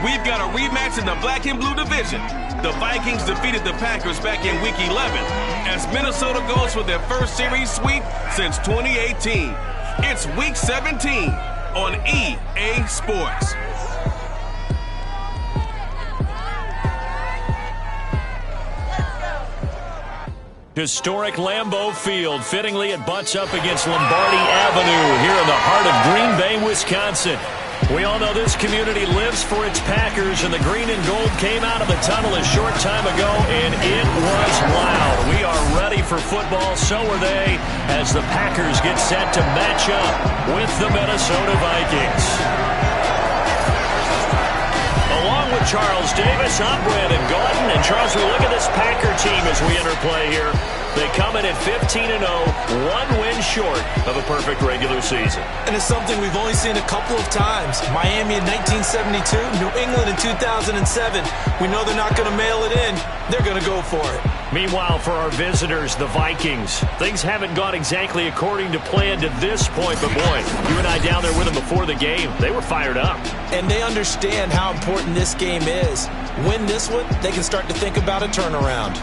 we've got a rematch in the black and blue division. The Vikings defeated the Packers back in Week 11 as Minnesota goes for their first series sweep since 2018. It's Week 17 on EA Sports. Historic Lambeau Field. Fittingly, it butts up against Lombardi Avenue here in the heart of Green Bay, Wisconsin. We all know this community lives for its Packers, and the green and gold came out of the tunnel a short time ago, and it was loud. We are ready for football, so are they, as the Packers get set to match up with the Minnesota Vikings. Along with Charles Davis, I'm Brandon Gaudin. And Charles, we look at this Packer team as we interplay here. They come in at 15-0, one win short of a perfect regular season. And it's something we've only seen a couple of times. Miami in 1972, New England in 2007. We know they're not going to mail it in. They're going to go for it. Meanwhile, for our visitors, the Vikings, things haven't gone exactly according to plan to this point. But, boy, you and I down there with them before the game, they were fired up. And they understand how important this game is. Win this one, they can start to think about a turnaround.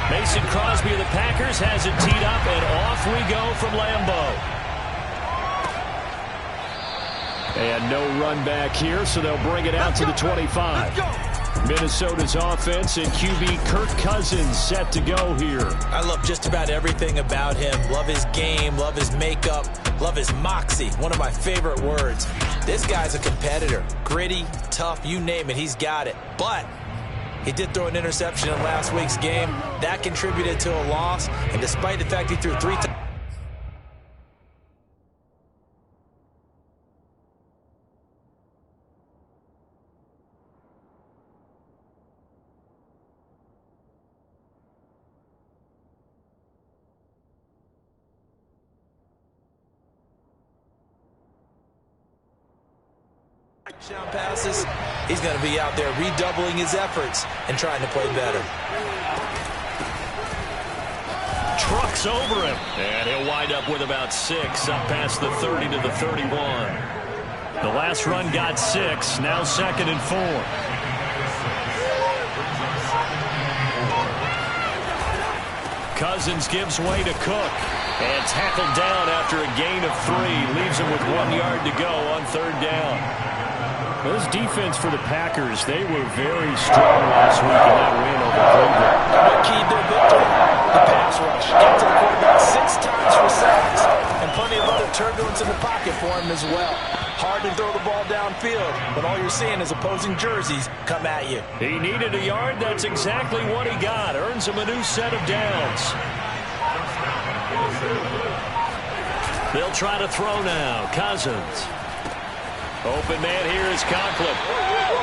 Mason Crosby of the Packers has it teed up, and off we go from Lambeau. And no run back here, so they'll bring it out to the 25. Minnesota's offense and QB Kirk Cousins set to go here. I love just about everything about him. Love his game, love his makeup, love his moxie. One of my favorite words. This guy's a competitor. Gritty, tough, you name it, he's got it. But he did throw an interception in last week's game. That contributed to a loss. And despite the fact he threw 3 times, touchdown passes, he's going to be out there redoubling his efforts and trying to play better. Trucks over him, and he'll wind up with about 6 up past the 30 to the 31. The last run got 6, now 2nd and 4. Cousins gives way to Cook, and tackled down after a gain of 3, leaves him with 1 yard to go on 3rd down. This defense for the Packers, they were very strong last week in that win over Cleveland. What keyed their victory? The pass rush. Got to the quarterback 6 times for sacks, and plenty of other turbulence in the pocket for him as well. Hard to throw the ball downfield, but all you're seeing is opposing jerseys come at you. He needed a yard. That's exactly what he got. Earns him a new set of downs. They'll try to throw now. Cousins. Open man here is Conklin.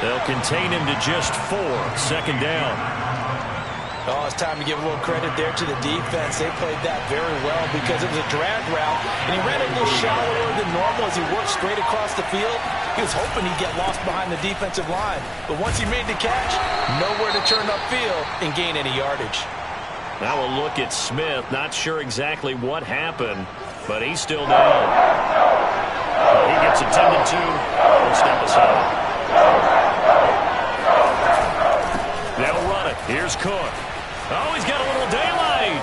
They'll contain him to just 4. 2nd down. Oh, it's time to give a little credit there to the defense. They played that very well because it was a drag route, and he ran a little shallower than normal as he worked straight across the field. He was hoping he'd get lost behind the defensive line, but once he made the catch, nowhere to turn upfield and gain any yardage. Now a look at Smith. Not sure exactly what happened, but he's still down. He gets attended to. We'll step aside. They'll run it. Here's Cook. Oh, he's got a little daylight.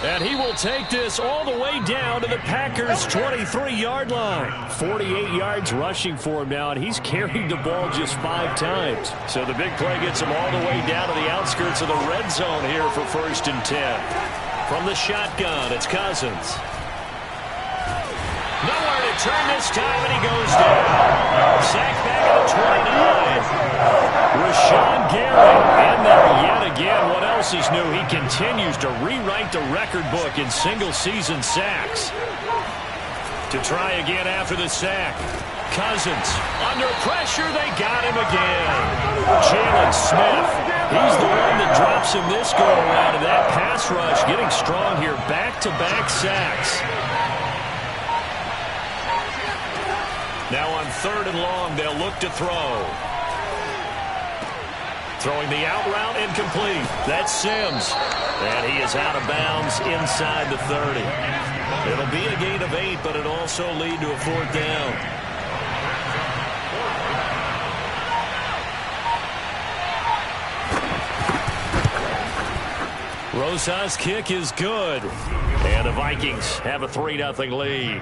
And And he will take this all the way down to the Packers' 23-yard line. 48 yards rushing for him now, and he's carried the ball just 5 times. So the big play gets him all the way down to the outskirts of the red zone here for 1st and 10. From the shotgun, it's Cousins. Nowhere to turn this time, and he goes down. Sacked back at the 29. Rashawn Gary in there yet again. What else is new? He continues to rewrite the record book in single-season sacks. To try again after the sack. Cousins under pressure. They got him again. Jalen Smith. He's the one that drops him this go-around. And that pass rush getting strong here. Back-to-back sacks. Now on 3rd and long, they'll look to throw. Throwing the out route incomplete. That's Sims. And he is out of bounds inside the 30. It'll be a gain of 8, but it'll also lead to a 4th down. Rosas' kick is good. And the Vikings have a 3-0 lead.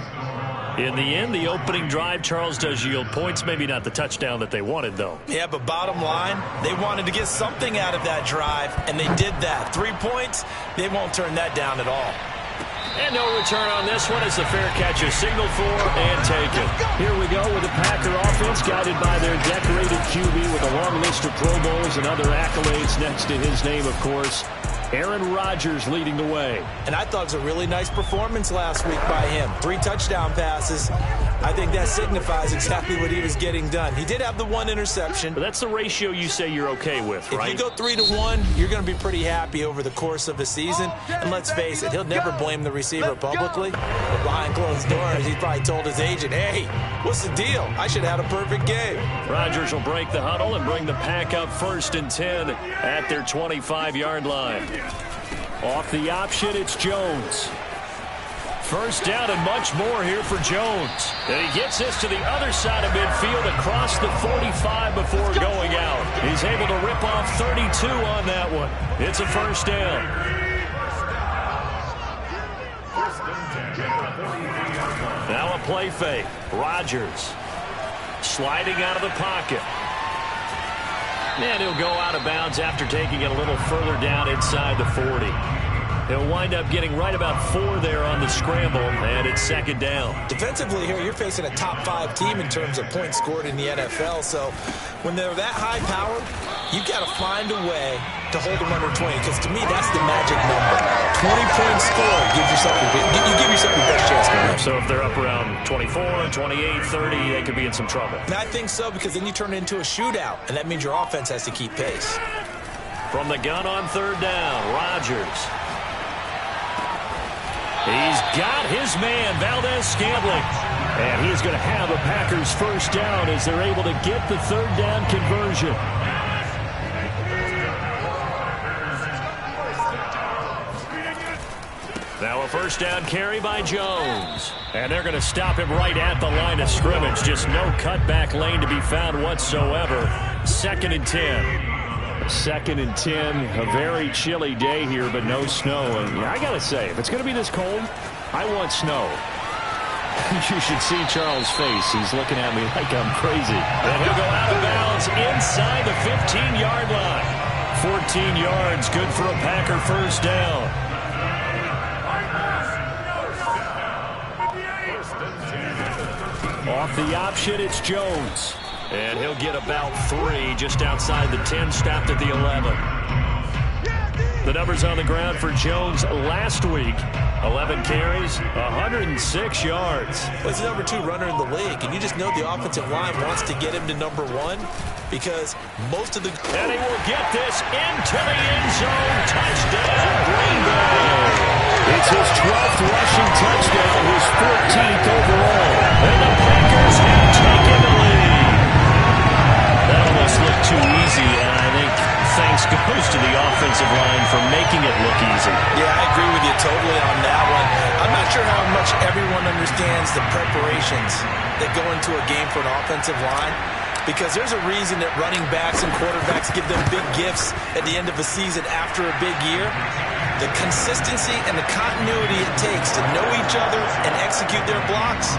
In the end, the opening drive, Charles, does yield points. Maybe not the touchdown that they wanted, though. Yeah, but bottom line, they wanted to get something out of that drive, and they did that. 3 points, they won't turn that down at all. And no return on this one as the fair catch is signaled for and taken. Here we go with the Packer offense guided by their decorated QB with a long list of Pro Bowls and other accolades next to his name, of course. Aaron Rodgers leading the way. And I thought it was a really nice performance last week by him. 3 touchdown passes. I think that signifies exactly what he was getting done. He did have the 1 interception. But that's the ratio you say you're okay with, right? If you go 3-1, you're going to be pretty happy over the course of a season. And let's face it, he'll never blame the receiver publicly. But behind closed doors, he probably told his agent, hey, what's the deal? I should have had a perfect game. Rodgers will break the huddle and bring the Pack up 1st and 10 at their 25-yard line. Off the option, it's Jones. 1st down and much more here for Jones. And he gets this to the other side of midfield across the 45 before going out. He's able to rip off 32 on that one. It's a 1st down. Now a play fake. Rodgers sliding out of the pocket. And he'll go out of bounds after taking it a little further down inside the 40. He'll wind up getting right about 4 there on the scramble, and it's 2nd down. Defensively here, you're facing a top 5 team in terms of points scored in the NFL, so when they're that high powered, you've got to find a way to hold them under 20, because to me, that's the magic number. 20 points scored, you give yourself your best chance to win. So if they're up around 24, 28, 30, they could be in some trouble. And I think so, because then you turn it into a shootout, and that means your offense has to keep pace. From the gun on 3rd down, Rodgers. He's got his man, Valdez-Scantling. And he's going to have a Packers 1st down as they're able to get the 3rd down conversion. Now a 1st down carry by Jones. And they're going to stop him right at the line of scrimmage. Just no cutback lane to be found whatsoever. 2nd and 10. 2nd and 10, a very chilly day here, but no snow. And I got to say, if it's going to be this cold, I want snow. You should see Charles' face. He's looking at me like I'm crazy. And he'll go out of bounds inside the 15-yard line. 14 yards, good for a Packer 1st down. Off the option, it's Jones. And he'll get about 3 just outside the 10, stopped at the 11. The numbers on the ground for Jones last week. 11 carries, 106 yards. Well, he's the number 2 runner in the league, and you just know the offensive line wants to get him to number 1 because most of the... And he will get this into the end zone. Touchdown, Green Bay. It's his 12th rushing touchdown, his 14th overall. And the Packers have taken the lead. That almost looked too easy, and I think thanks goes to the offensive line for making it look easy. Yeah, I agree with you totally on that one. I'm not sure how much everyone understands the preparations that go into a game for an offensive line, because there's a reason that running backs and quarterbacks give them big gifts at the end of a season after a big year. The consistency and the continuity it takes to know each other and execute their blocks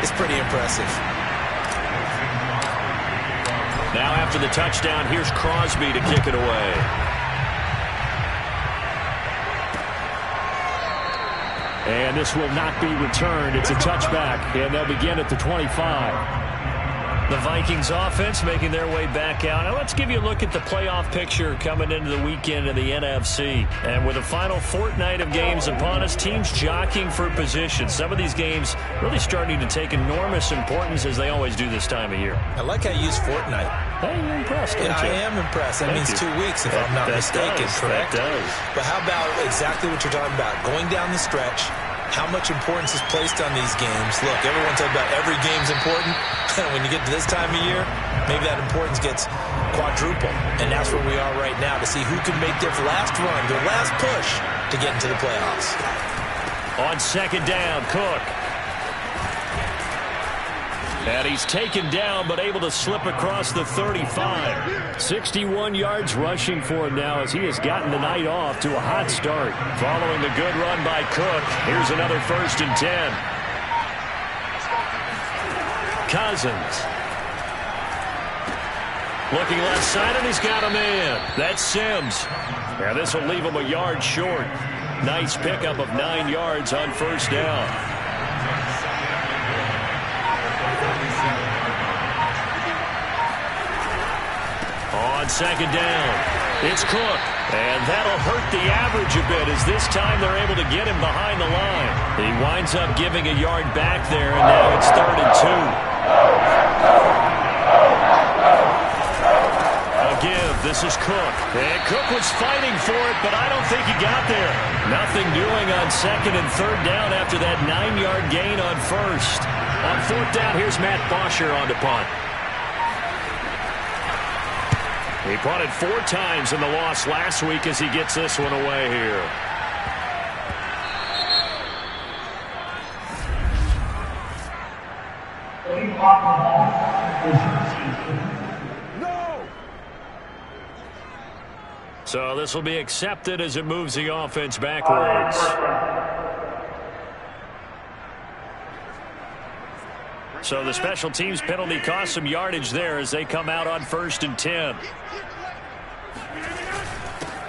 is pretty impressive. Now after the touchdown, here's Crosby to kick it away. And this will not be returned. It's a touchback, and they'll begin at the 25. The Vikings offense making their way back out. Now let's give you a look at the playoff picture coming into the weekend in the NFC. And with the final fortnight of games upon us, teams jockeying for position. Some of these games really starting to take enormous importance as they always do this time of year. I like how you use fortnight. Hey, you're impressed, aren't you? I am impressed. That means 2 weeks if I'm not mistaken, correct? That does. But how about exactly what you're talking about? Going down the stretch, how much importance is placed on these games. Look, everyone talks about every game's important. When you get to this time of year, maybe that importance gets quadruple. And that's where we are right now to see who can make their last run, their last push to get into the playoffs. On second down, Cook. And he's taken down, but able to slip across the 35. 61 yards rushing for him now as he has gotten the night off to a hot start. Following the good run by Cook, here's another 1st and 10. Cousins. Looking left side, and he's got a man. That's Sims. Now this will leave him a yard short. Nice pickup of 9 yards on 1st down. On second down, it's Cook. And that'll hurt the average a bit as this time they're able to get him behind the line. He winds up giving a yard back there, and now it's 3rd and 2. A give. This is Cook. And Cook was fighting for it, but I don't think he got there. Nothing doing on 2nd and 3rd down after that 9-yard gain on 1st. On 4th down, here's Matt Bosher on to punt. He punted 4 times in the loss last week as he gets this one away here. No! So this will be accepted as it moves the offense backwards. So the special teams penalty cost some yardage there as they come out on 1st and 10.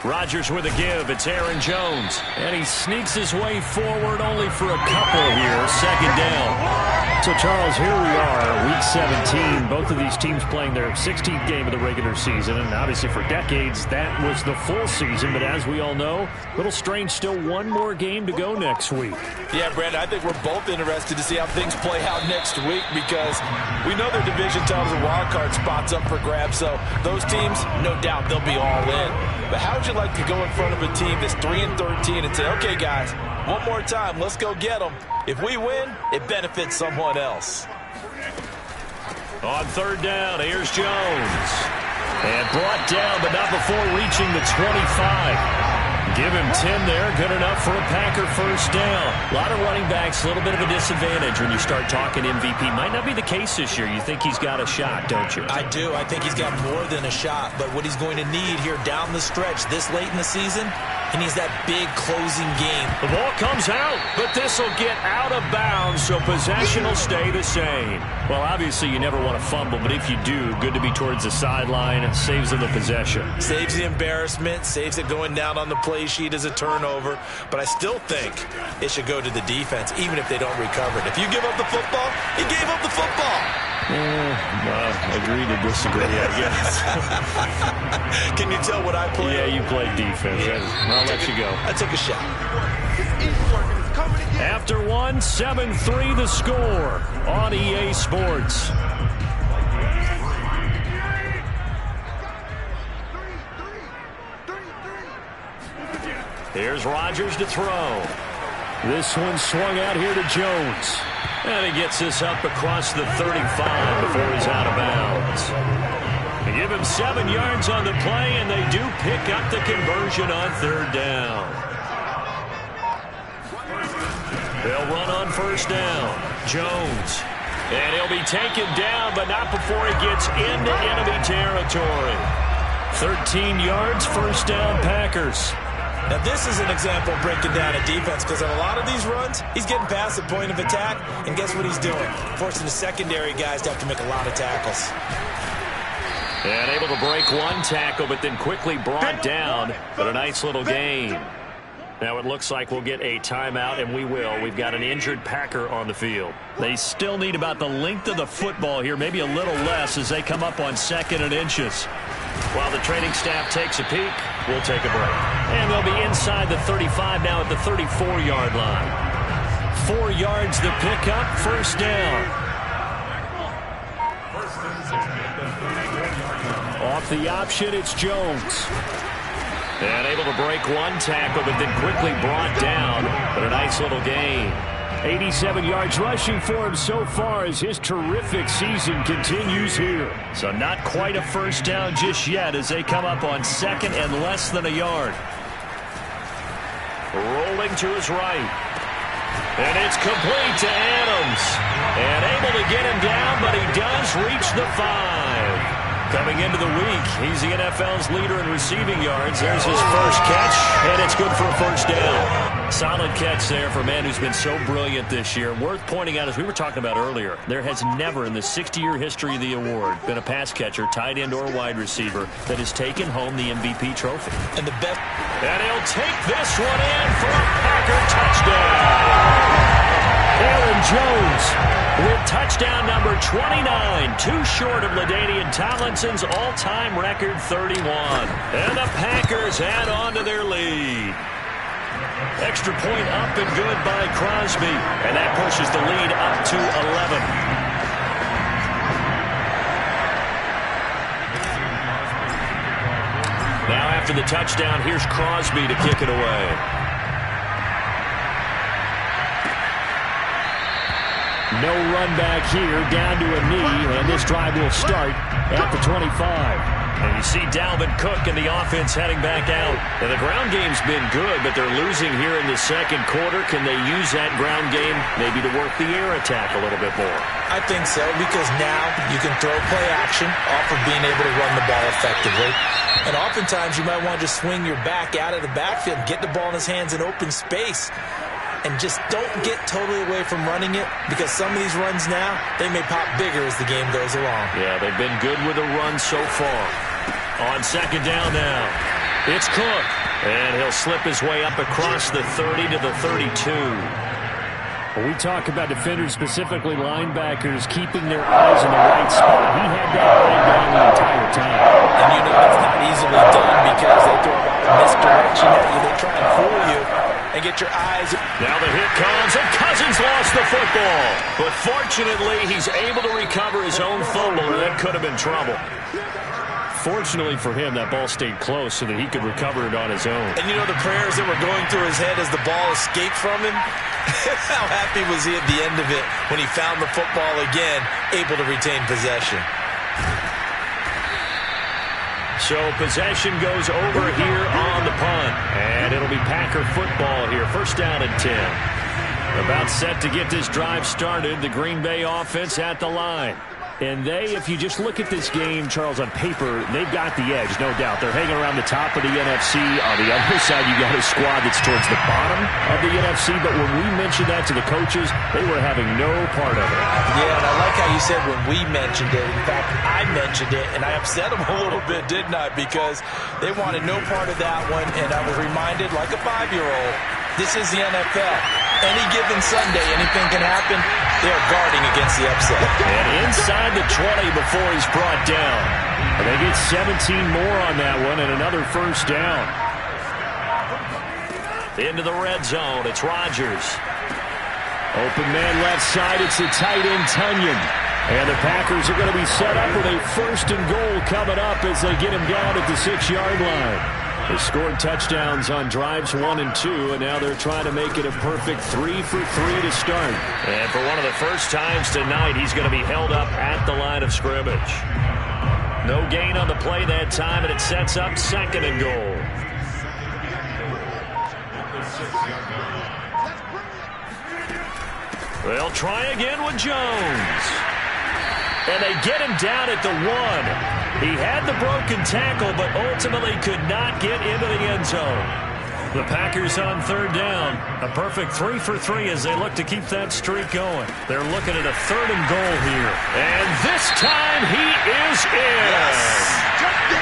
Rodgers with a give. It's Aaron Jones. And he sneaks his way forward only for a couple here. 2nd down. So, Charles, here we are, Week 17. Both of these teams playing their 16th game of the regular season. And obviously for decades, that was the full season. But as we all know, a little strange, still one more game to go next week. Yeah, Brandon, I think we're both interested to see how things play out next week because we know their division titles and wild card spots up for grabs. So those teams, no doubt, they'll be all in. But how would you like to go in front of a team that's 3-13 and say, okay, guys, one more time, let's go get them. If we win, it benefits someone else. On 3rd down, here's Jones. And brought down, but not before reaching the 25. Give him 10 there. Good enough for a Packer 1st down. A lot of running backs, a little bit of a disadvantage when you start talking MVP. Might not be the case this year. You think he's got a shot, don't you? I do. I think he's got more than a shot. But what he's going to need here down the stretch this late in the season, he needs that big closing game. The ball comes out, but this will get out of bounds, so possession will stay the same. Well, obviously you never want to fumble, but if you do, good to be towards the sideline. Saves them the possession. Saves the embarrassment, saves it going down on the play sheet as a turnover. But I still think it should go to the defense, even if they don't recover it. If you give up the football, you gave up the football. Agree to disagree, I guess. Can you tell what I play? Yeah, you played defense. Yeah. I'll let you go. I took a shot. After one, 7-3 the score on EA Sports. Here's Rodgers to throw. This one swung out here to Jones. And he gets this up across the 35 before he's out of bounds. They give him 7 yards on the play, and they do pick up the conversion on 3rd down. They'll run on 1st down. Jones. And he'll be taken down, but not before he gets into enemy territory. 13 yards, 1st down Packers. Now, this is an example of breaking down a defense because on a lot of these runs, he's getting past the point of attack, and guess what he's doing? Forcing the secondary guys to have to make a lot of tackles. And able to break one tackle, but then quickly brought down. But a nice little gain. Now it looks like we'll get a timeout, and we will. We've got an injured Packer on the field. They still need about the length of the football here, maybe a little less as they come up on 2nd and inches. While the training staff takes a peek, we'll take a break. And they'll be inside the 35 now at the 34-yard line. 4 yards the pickup, first down. Off the option, it's Jones. And able to break one tackle, but then quickly brought down. But a nice little gain. 87 yards rushing for him so far as his terrific season continues here. So not quite a first down just yet as they come up on 2nd and less than a yard. Rolling to his right. And it's complete to Adams. And able to get him down, but he does reach the 5. Coming into the week, he's the NFL's leader in receiving yards. There's his first catch, and it's good for a first down. Solid catch there for a man who's been so brilliant this year. Worth pointing out, as we were talking about earlier, there has never in the 60-year history of the award been a pass catcher, tight end, or wide receiver that has taken home the MVP trophy. And he'll take this one in for a Packer touchdown. Aaron Jones with touchdown number 29, too short of LaDainian Tomlinson's all-time record 31. And the Packers add on to their lead. Extra point up and good by Crosby, and that pushes the lead up to 11. Now after the touchdown, here's Crosby to kick it away. No run back here, down to a knee, and this drive will start at the 25. And you see Dalvin Cook and the offense heading back out. And the ground game's been good, but they're losing here in the second quarter. Can they use that ground game maybe to work the air attack a little bit more? I think so, because now you can throw play action off of being able to run the ball effectively. And oftentimes you might want to just swing your back out of the backfield, get the ball in his hands in open space. And just don't get totally away from running it, because some of these runs now, they may pop bigger as the game goes along. Yeah, they've been good with the run so far. On 2nd down now, it's Cook. And he'll slip his way up across the 30 to the 32. When we talk about defenders, specifically linebackers, keeping their eyes in the right spot, he had that line down the entire time. And you know it's not easily done because they throw a lot of misdirection at you. They try and fool you and get your eyes. Now the hit comes, and Cousins lost the football. But fortunately, he's able to recover his own fumble, or that could have been trouble. Fortunately for him, that ball stayed close so that he could recover it on his own. And you know the prayers that were going through his head as the ball escaped from him? How happy was he at the end of it when he found the football again, able to retain possession? So possession goes over here on the punt. And it'll be Packer football here. First down and 10. About set to get this drive started. The Green Bay offense at the line. And if you just look at this game, Charles, on paper, they've got the edge, no doubt. They're hanging around the top of the NFC. On the other side, you got a squad that's towards the bottom of the NFC. But when we mentioned that to the coaches, they were having no part of it. Yeah, and I like how you said when we mentioned it. In fact, I mentioned it, and I upset them a little bit, didn't I? Because they wanted no part of that one, and I was reminded, like a 5-year-old, this is the NFL. Any given Sunday, anything can happen. They are guarding against the upset. And inside the 20 before he's brought down. And they get 17 more on that one and another first down. Into the red zone, it's Rodgers. Open man left side, it's the tight end Tunyon. And the Packers are going to be set up with a first and goal coming up as they get him down at the 6-yard line. They scored touchdowns on drives 1 and 2, and now they're trying to make it a perfect 3 for 3 to start. And for one of the first times tonight, he's going to be held up at the line of scrimmage. No gain on the play that time, and it sets up 2nd and goal. They'll try again with Jones. And they get him down at the 1. He had the broken tackle, but ultimately could not get into the end zone. The Packers on third down. A perfect 3 for 3 as they look to keep that streak going. They're looking at a 3rd and goal here. And this time he is in. Yes.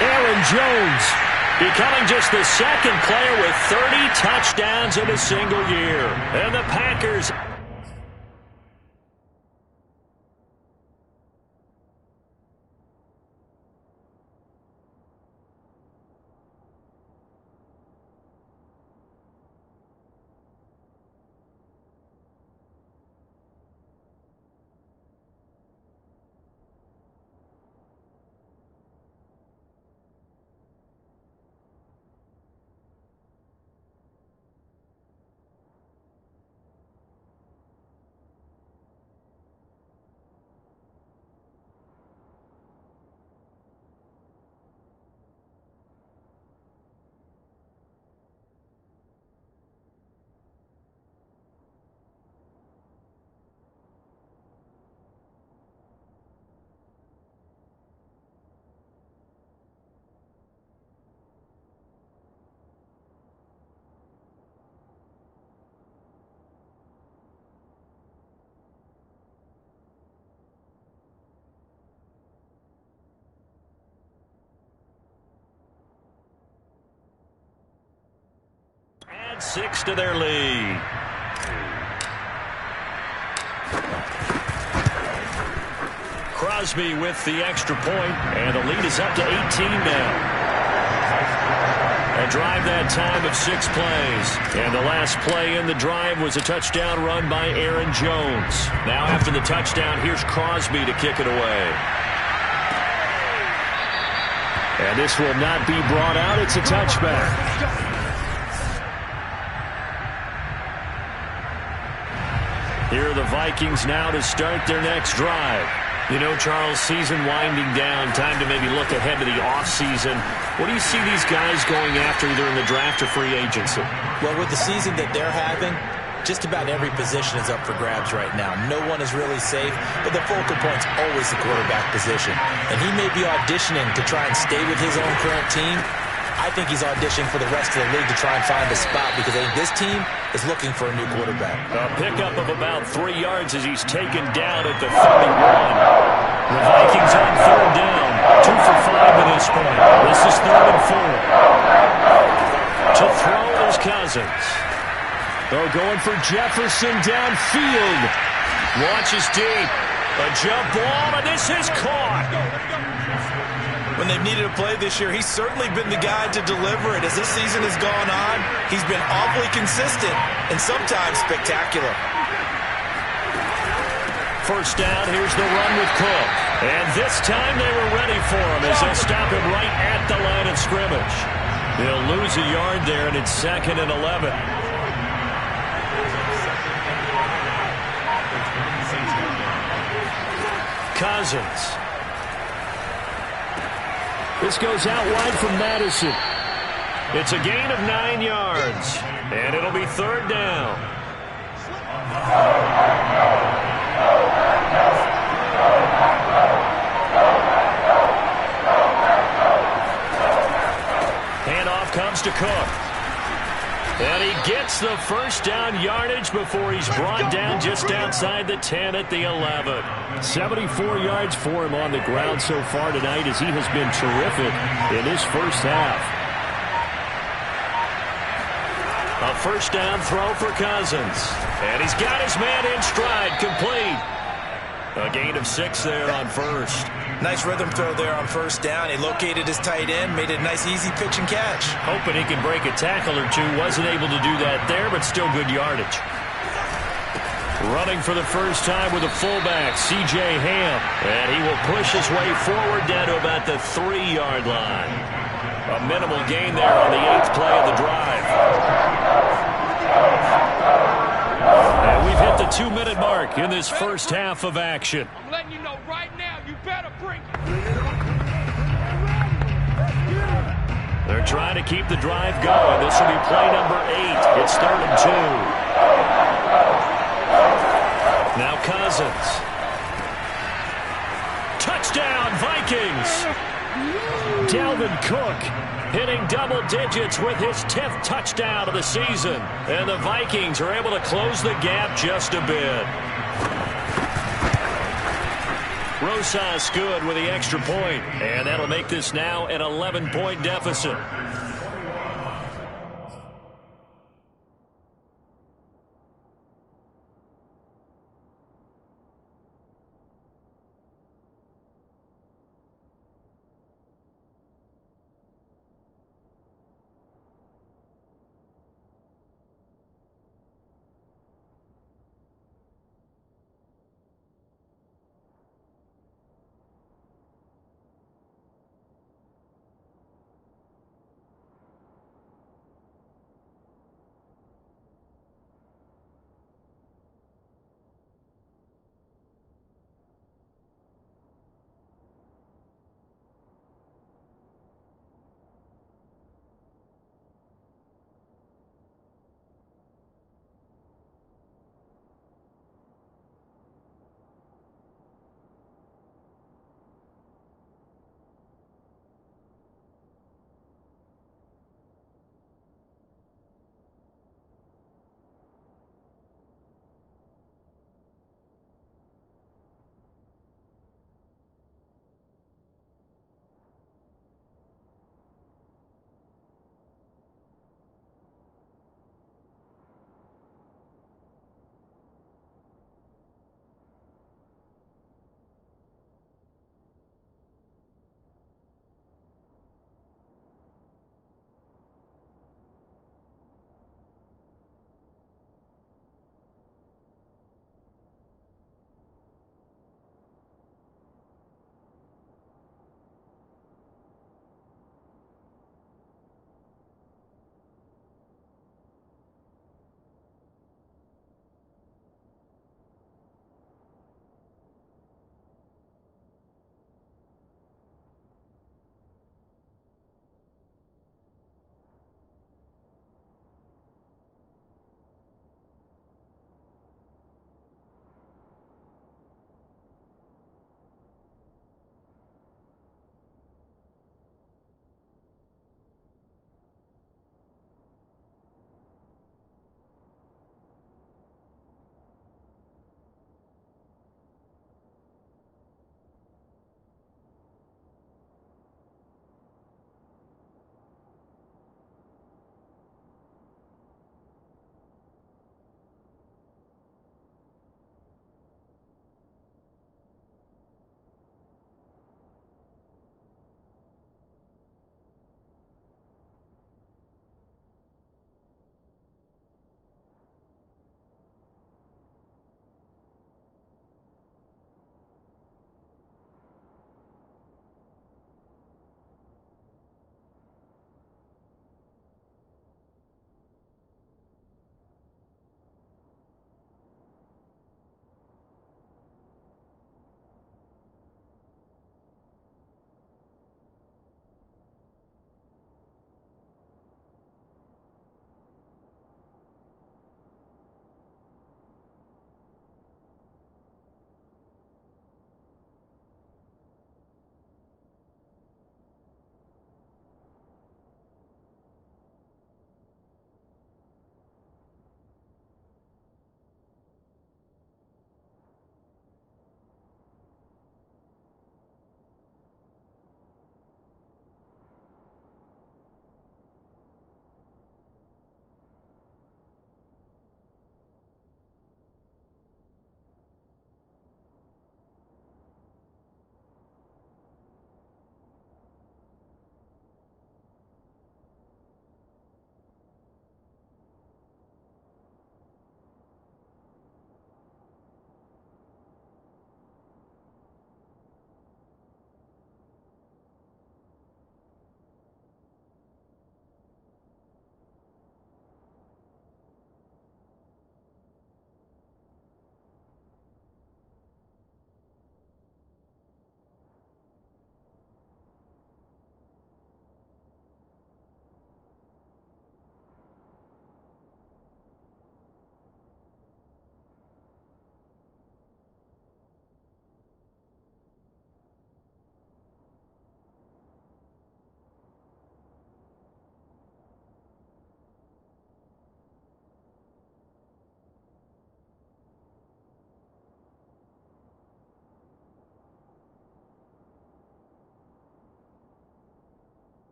Aaron Jones becoming just the 2nd player with 30 touchdowns in a single year. And the Packers... Add 6 to their lead. Crosby with the extra point, and the lead is up to 18 now. A drive that time of 6 plays. And the last play in the drive was a touchdown run by Aaron Jones. Now after the touchdown, here's Crosby to kick it away. And this will not be brought out. It's a touchback. Here are the Vikings now to start their next drive. You know, Charles, season winding down, time to maybe look ahead to the offseason. What do you see these guys going after either in the draft or free agency? Well, with the season that they're having, just about every position is up for grabs right now. No one is really safe, but the focal point's always the quarterback position. And he may be auditioning to try and stay with his own current team. I think he's auditioning for the rest of the league to try and find a spot because I think this team is looking for a new quarterback. A pickup of about 3 yards as he's taken down at the 31. The Vikings on third down. 2 for 5 at this point. This is 3rd and 4. To throw is Cousins. They're going for Jefferson downfield. Launches deep. A jump ball, and this is caught. When they've needed a play this year, he's certainly been the guy to deliver it. As this season has gone on, he's been awfully consistent and sometimes spectacular. First down, here's the run with Cook. And this time they were ready for him as they'll stop him right at the line of scrimmage. They'll lose a yard there, and it's 2nd and 11. Cousins. This goes out wide from Madison. It's a gain of 9 yards, and it'll be 3rd down. Handoff comes to Cook. And he gets the first down yardage before he's brought down just outside the 10 at the 11. 74 yards for him on the ground so far tonight as he has been terrific in his first half. A first down throw for Cousins. And he's got his man in stride, complete. A gain of 6 there on first. Nice rhythm throw there on first down. He located his tight end, made it a nice easy pitch and catch. Hoping he can break a tackle or two. Wasn't able to do that there, but still good yardage. Running for the first time with a fullback, C.J. Ham. And he will push his way forward down to about the 3-yard line. A minimal gain there on the 8th play of the drive. And we've hit the 2-minute mark in this first half of action. I'm letting you know right now, you better bring it. They're trying to keep the drive going. This will be play number 8. It's 3rd and 2. Now Cousins. Touchdown, Vikings. Dalvin Cook hitting double digits with his 10th touchdown of the season. And the Vikings are able to close the gap just a bit. Rosas good with the extra point, and that'll make this now an 11-point deficit.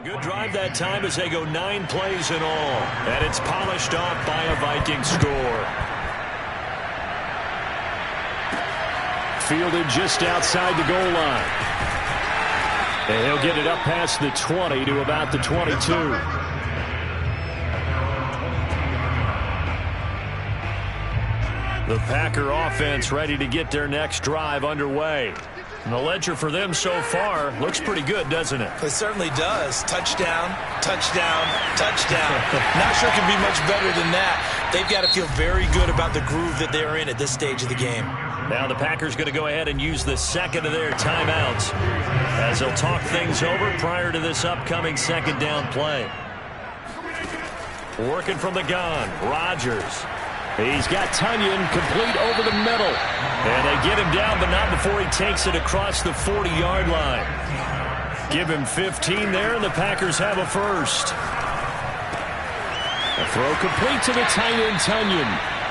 Good drive that time as they go 9 plays in all. And it's polished off by a Viking score. Fielded just outside the goal line. And he'll get it up past the 20 to about the 22. The Packer offense ready to get their next drive underway. And the ledger for them so far looks pretty good, doesn't it? It certainly does. Touchdown, touchdown, touchdown. Not sure it can be much better than that. They've got to feel very good about the groove that they're in at this stage of the game. Now the Packers going to go ahead and use the second of their timeouts as they'll talk things over prior to this upcoming second down play. Working from the gun, Rodgers. He's got Tonyan complete over the middle. And they get him down, but not before he takes it across the 40-yard line. Give him 15 there, and the Packers have a first. A throw complete to the tight end, Tonyan.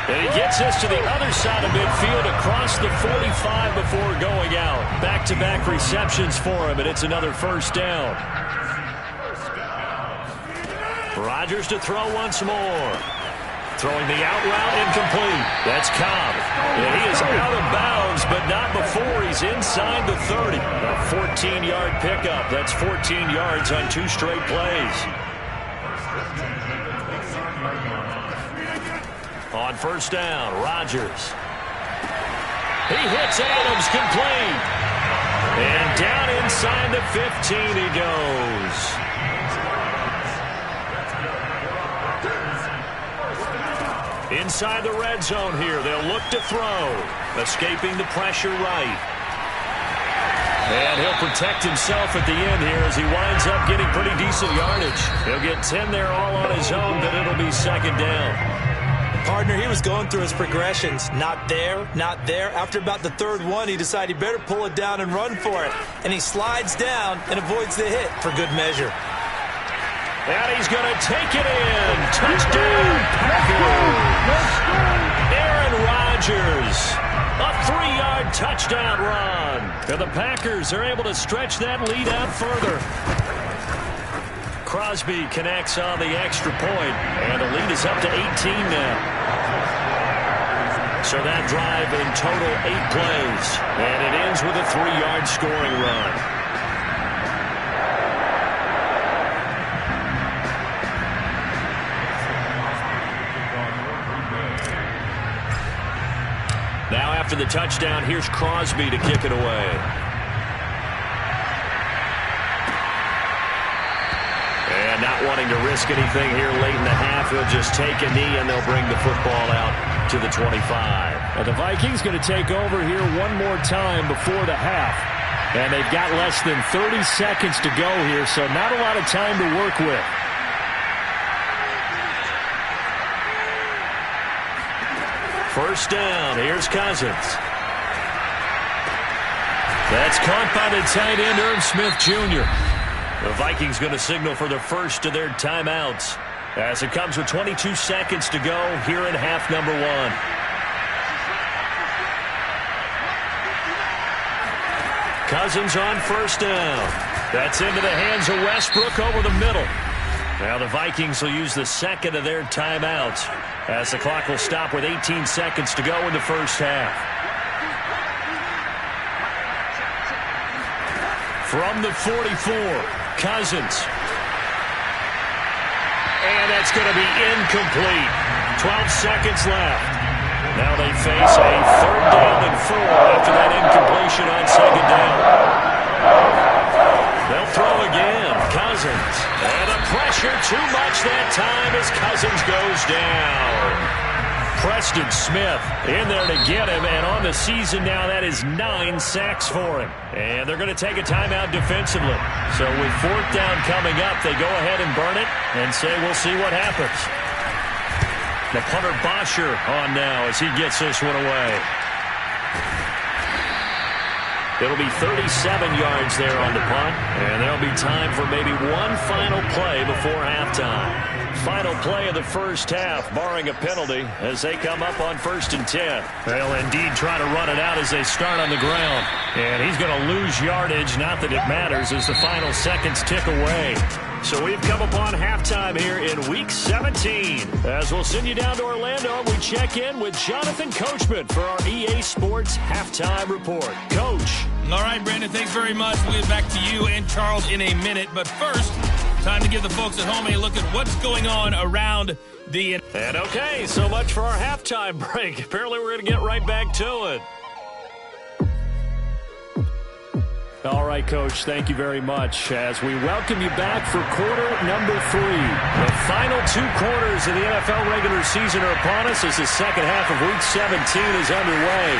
And he gets this to the other side of midfield across the 45 before going out. Back-to-back receptions for him, and it's another first down. Rodgers to throw once more. Throwing the out route incomplete. That's Cobb. And he is out of bounds, but not before he's inside the 30. A 14-yard pickup. That's 14 yards on 2 straight plays. On first down, Rodgers. He hits Adams complete. And down inside the 15 he goes. Inside the red zone here, they'll look to throw. Escaping the pressure right. And he'll protect himself at the end here as he winds up getting pretty decent yardage. He'll get 10 there all on his own, but it'll be second down. Partner, he was going through his progressions. Not there, not there. After about the third one, he decided he better pull it down and run for it. And he slides down and avoids the hit for good measure. And he's going to take it in. Touchdown, Packers. Aaron Rodgers. A 3-yard touchdown run. And the Packers are able to stretch that lead out further. Crosby connects on the extra point. And the lead is up to 18 now. So that drive in total 8 plays. And it ends with a 3-yard scoring run. Now after the touchdown, here's Crosby to kick it away. And not wanting to risk anything here late in the half, he'll just take a knee and they'll bring the football out to the 25. Now the Vikings going to take over here one more time before the half. And they've got less than 30 seconds to go here, so not a lot of time to work with. First down, here's Cousins. That's caught by the tight end, Irv Smith Jr. The Vikings going to signal for the first of their timeouts as it comes with 22 seconds to go here in half number 1. Cousins on first down. That's into the hands of Westbrook over the middle. Now the Vikings will use the second of their timeouts as the clock will stop with 18 seconds to go in the first half. From the 44, Cousins. And that's going to be incomplete. 12 seconds left. Now they face a 3rd down and 4 after that incompletion on second down. They'll throw again. Cousins. And the pressure too much that time as Cousins goes down. Preston Smith in there to get him, and on the season now, that is 9 sacks for him. And they're going to take a timeout defensively. So with 4th down coming up, they go ahead and burn it and say we'll see what happens. The punter Bosher on now as he gets this one away. It'll be 37 yards there on the punt, and there'll be time for maybe one final play before halftime. final play of the first half, barring a penalty, as they come up on 1st and 10. They'll indeed try to run it out as they start on the ground. And he's going to lose yardage. Not that it matters as the final seconds tick away. So we've come upon halftime here in Week 17. As we'll send you down to Orlando, we check in with Jonathan Coachman for our EA Sports Halftime Report. Coach. All right, Brandon, thanks very much. We'll get back to you and Charles in a minute. But first, time to give the folks at home a look at what's going on around the... And okay, so much for our halftime break. Apparently we're going to get right back to it. All right, Coach, thank you very much as we welcome you back for quarter number 3. The final 2 quarters of the NFL regular season are upon us as the second half of Week 17 is underway.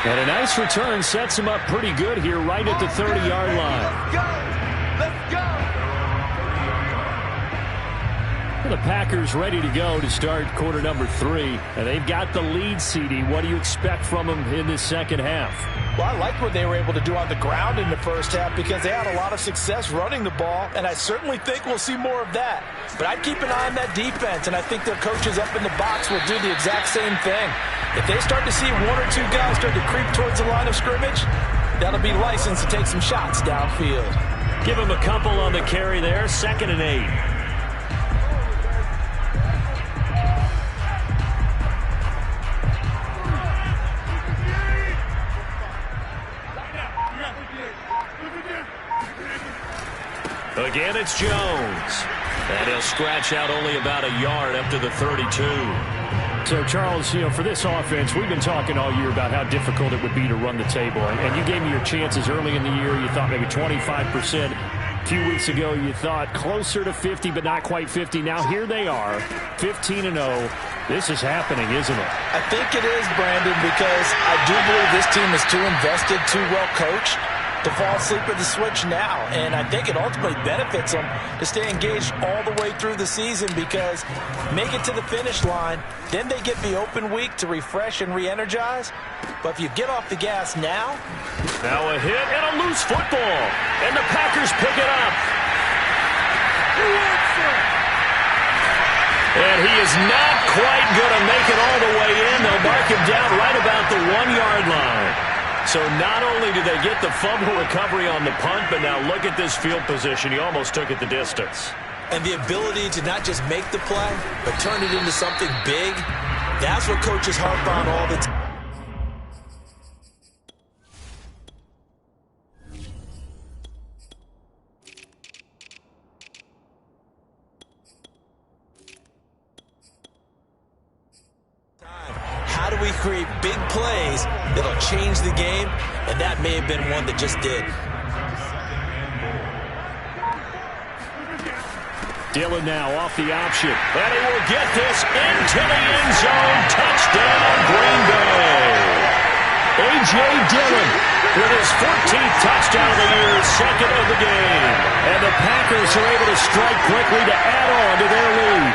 And a nice return sets him up pretty good here right at the 30-yard line. Let's go! The Packers ready to go to start quarter number 3. And they've got the lead, CD. What do you expect from them in this second half? Well, I like what they were able to do on the ground in the first half because they had a lot of success running the ball, and I certainly think we'll see more of that. But I'd keep an eye on that defense, and I think their coaches up in the box will do the exact same thing. If they start to see 1 or 2 guys start to creep towards the line of scrimmage, that'll be licensed to take some shots downfield. Give him a couple on the carry there, 2nd and 8. Again, it's Jones. And he'll scratch out only about a yard up to the 32. So, Charles, you know, for this offense, we've been talking all year about how difficult it would be to run the table. And you gave me your chances early in the year. You thought maybe 25%. A few weeks ago, you thought closer to 50, but not quite 50. Now, here they are, 15-0. This is happening, isn't it? I think it is, Brandon, because I do believe this team is too invested, too well coached to fall asleep at the switch now. And I think it ultimately benefits them to stay engaged all the way through the season because make it to the finish line, then they get the open week to refresh and re-energize. But if you get off the gas now... Now a hit and a loose football. And the Packers pick it up. And he is not quite going to make it all the way in. They'll mark him down right about the 1-yard line. So not only did they get the fumble recovery on the punt, but now look at this field position. He almost took it the distance. And the ability to not just make the play, but turn it into something big, that's what coaches harp on all the time. How do we create big plays that'll change the game? And that may have been one that just did. Dillon now off the option. And he will get this into the end zone. Touchdown, Green Bay. A.J. Dillon with his 14th touchdown of the year, 2nd of the game. And the Packers are able to strike quickly to add on to their lead.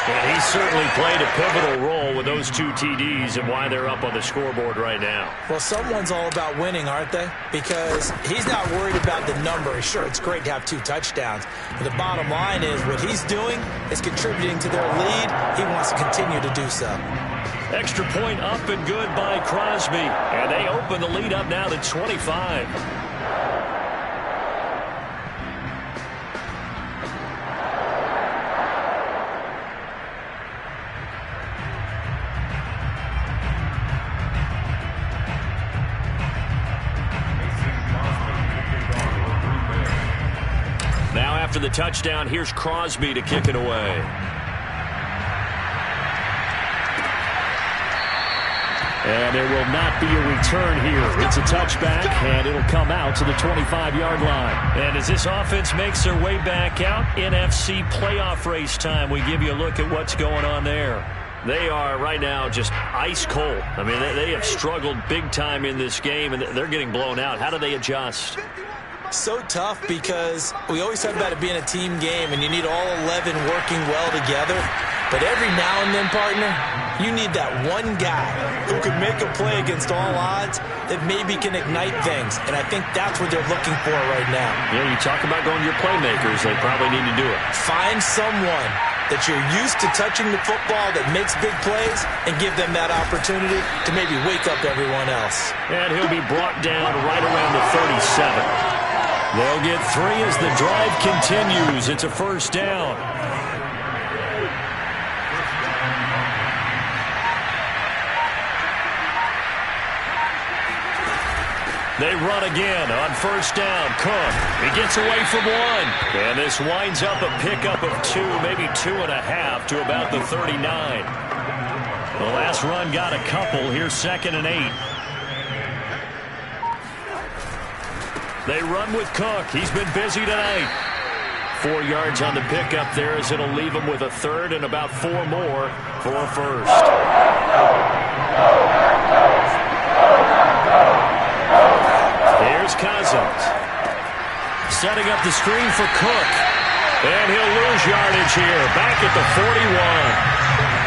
And he certainly played a pivotal role with those 2 TDs and why they're up on the scoreboard right now. Well, someone's all about winning, aren't they? Because he's not worried about the number. Sure, it's great to have 2 touchdowns. But the bottom line is what he's doing is contributing to their lead. He wants to continue to do so. Extra point up and good by Crosby. And they open the lead up now to 25. Now after the touchdown, here's Crosby to kick it away. And there will not be a return here. It's a touchback, and it'll come out to the 25-yard line. And as this offense makes their way back out, NFC playoff race time, we give you a look at what's going on there. They are right now just ice cold. I mean, they have struggled big time in this game, and they're getting blown out. How do they adjust? So tough because we always talk about it being a team game, and you need all 11 working well together. But every now and then, partner, you need that one guy who can make a play against all odds that maybe can ignite things. And I think that's what they're looking for right now. Yeah, you talk about going to your playmakers. They probably need to do it. Find someone that you're used to touching the football that makes big plays and give them that opportunity to maybe wake up everyone else. And he'll be brought down right around the 37. They'll get 3 as the drive continues. It's a first down. They run again on first down. Cook, he gets away from 1. And this winds up a pickup of 2, maybe 2.5 to about the 39. The last run got a couple. Here's 2nd and 8. They run with Cook. He's been busy tonight. 4 yards on the pickup there as it'll leave him with a 3rd and about 4 more for a first. Here's Cousins. Setting up the screen for Cook. And he'll lose yardage here. Back at the 41.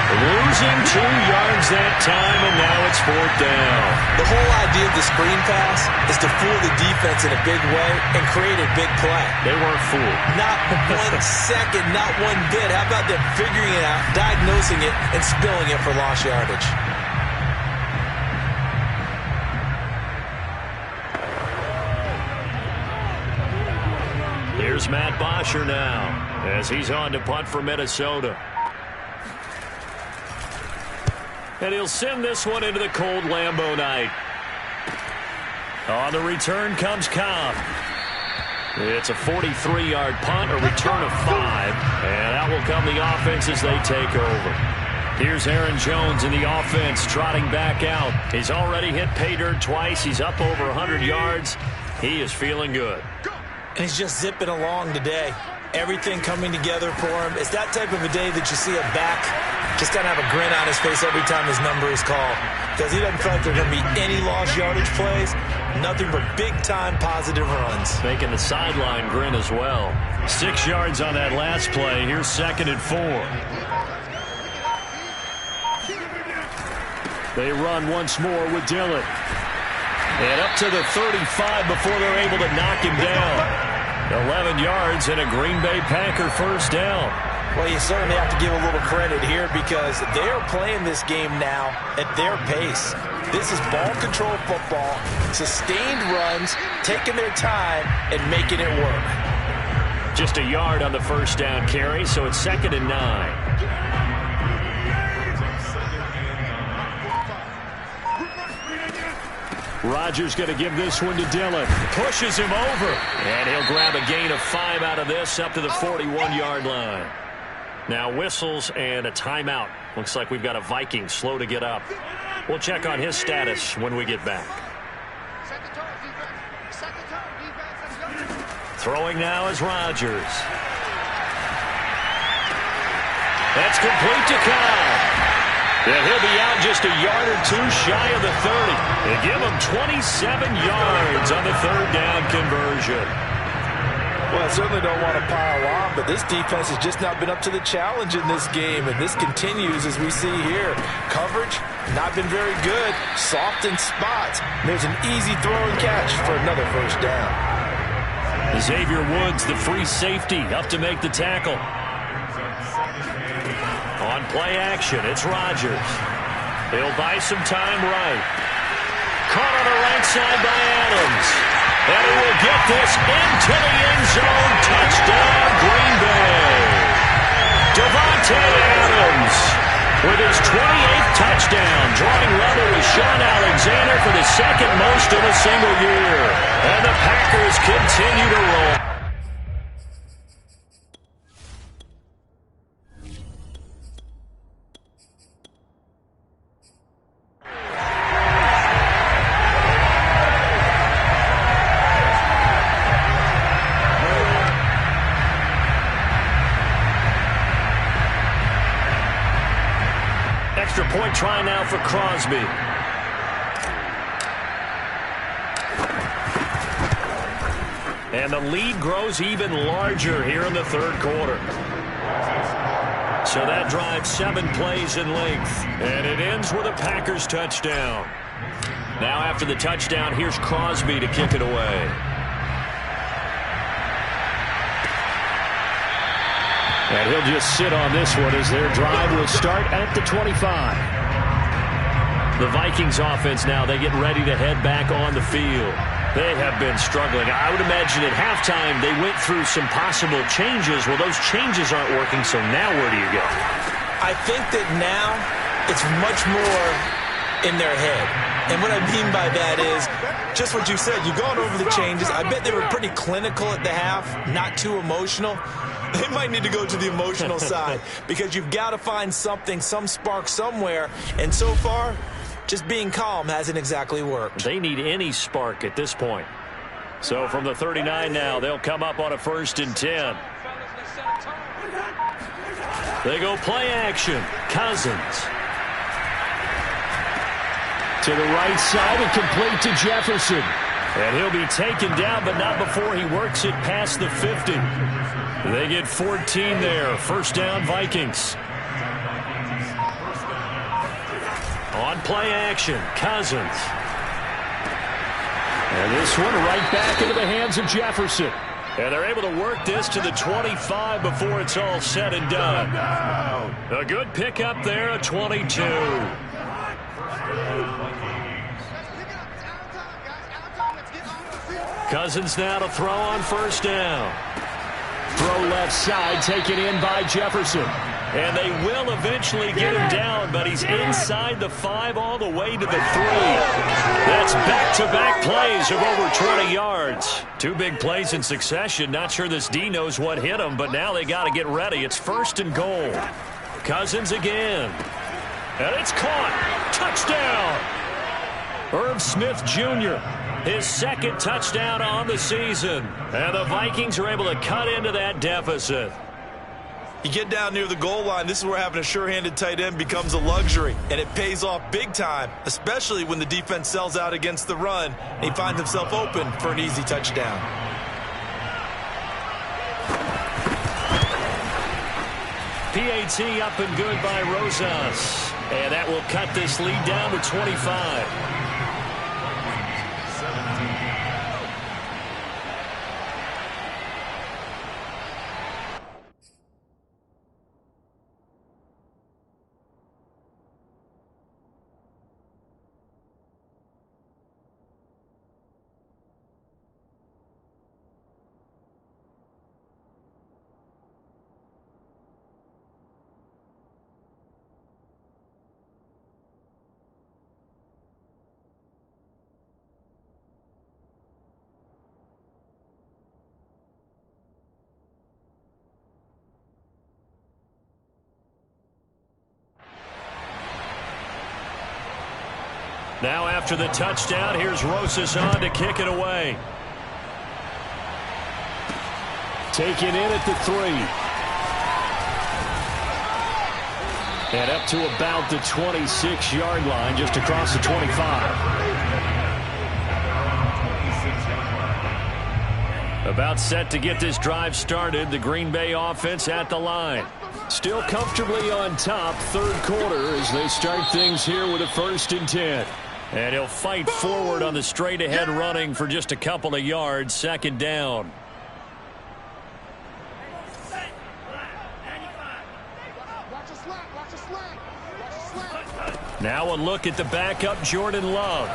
Losing 2 yards that time, and now it's 4th down. The whole idea of the screen pass is to fool the defense in a big way and create a big play. They weren't fooled. Not 1 second, not 1 bit. How about them figuring it out, diagnosing it, and spilling it for lost yardage? Here's Matt Bosher now as he's on to punt for Minnesota. And he'll send this one into the cold Lambeau night. On the return comes Cobb. It's a 43-yard punt, a return of 5. And out will come the offense as they take over. Here's Aaron Jones in the offense trotting back out. He's already hit pay dirt twice. He's up over 100 yards. He is feeling good. And he's just zipping along today. Everything coming together for him. It's that type of a day that you see a back just kind of have a grin on his face every time his number is called. Because he doesn't feel like there are going to be any lost yardage plays. Nothing but big-time positive runs. Making the sideline grin as well. 6 yards on that last play. Here's 2nd and 4. They run once more with Dillon. And up to the 35 before they're able to knock him down. 11 yards and a Green Bay Packer first down. Well, you certainly have to give a little credit here because they're playing this game now at their pace. This is ball control football, sustained runs, taking their time, and making it work. Just a yard on the first down carry, so it's 2nd and 9. Rodgers going to give this one to Dillon. Pushes him over. And he'll grab a gain of 5 out of this up to the 41-yard line. Now whistles and a timeout. Looks like we've got a Viking slow to get up. We'll check on his status when we get back. Throwing now is Rodgers. That's complete to Cobb. And he'll be out just a yard or 2 shy of the 30. They give him 27 yards on the 3rd down conversion. Well, I certainly don't want to pile on, but this defense has just not been up to the challenge in this game, and this continues as we see here. Coverage, not been very good. Soft in spots. There's an easy throw and catch for another first down. Xavier Woods, the free safety, up to make the tackle. On play action, it's Rodgers. He'll buy some time right. Caught on the right side by Adams. And he will get this into the end zone. Touchdown, Green Bay. Davante Adams with his 28th touchdown, drawing level with Sean Alexander for the second most in a single year. And the Packers continue to roll. Extra point try now for Crosby. And the lead grows even larger here in the third quarter. So that drive 7 plays in length. And it ends with a Packers touchdown. Now after the touchdown, here's Crosby to kick it away. And he'll just sit on this one as their drive will start at the 25. The Vikings offense now, they get ready to head back on the field. They have been struggling. I would imagine at halftime they went through some possible changes. Well, those changes aren't working, so now where do you go? I think that now it's much more in their head. And what I mean by that is just what you said. You've gone over the changes. I bet they were pretty clinical at the half, not too emotional. They might need to go to the emotional side because you've got to find something, some spark somewhere. And so far, just being calm hasn't exactly worked. They need any spark at this point. So from the 39 now, they'll come up on a 1st and 10. They go play action. Cousins. To the right side and complete to Jefferson. And he'll be taken down, but not before he works it past the 50. They get 14 there. First down, Vikings. On play action, Cousins. And this one right back into the hands of Jefferson. And they're able to work this to the 25 before it's all said and done. A good pickup there, a 22. Cousins now to throw on first down. Throw left side, taken in by Jefferson. And they will eventually get him down, but he's inside the 5 all the way to the 3. That's back-to-back plays of over 20 yards. 2 big plays in succession. Not sure this D knows what hit him, but now they got to get ready. It's 1st and goal. Cousins again. And it's caught. Touchdown. Irv Smith Jr., his 2nd touchdown on the season. And the Vikings are able to cut into that deficit. You get down near the goal line, this is where having a sure-handed tight end becomes a luxury, and it pays off big time, especially when the defense sells out against the run, and he finds himself open for an easy touchdown. PAT up and good by Rosas, and that will cut this lead down to 25. Now after the touchdown, here's Rosas on to kick it away. Taken in at the 3. And up to about the 26-yard line, just across the 25. About set to get this drive started. The Green Bay offense at the line. Still comfortably on top, third quarter, as they start things here with a 1st and 10. And he'll fight forward on the straight-ahead running for just a couple of yards, 2nd down. Now a look at the backup, Jordan Love.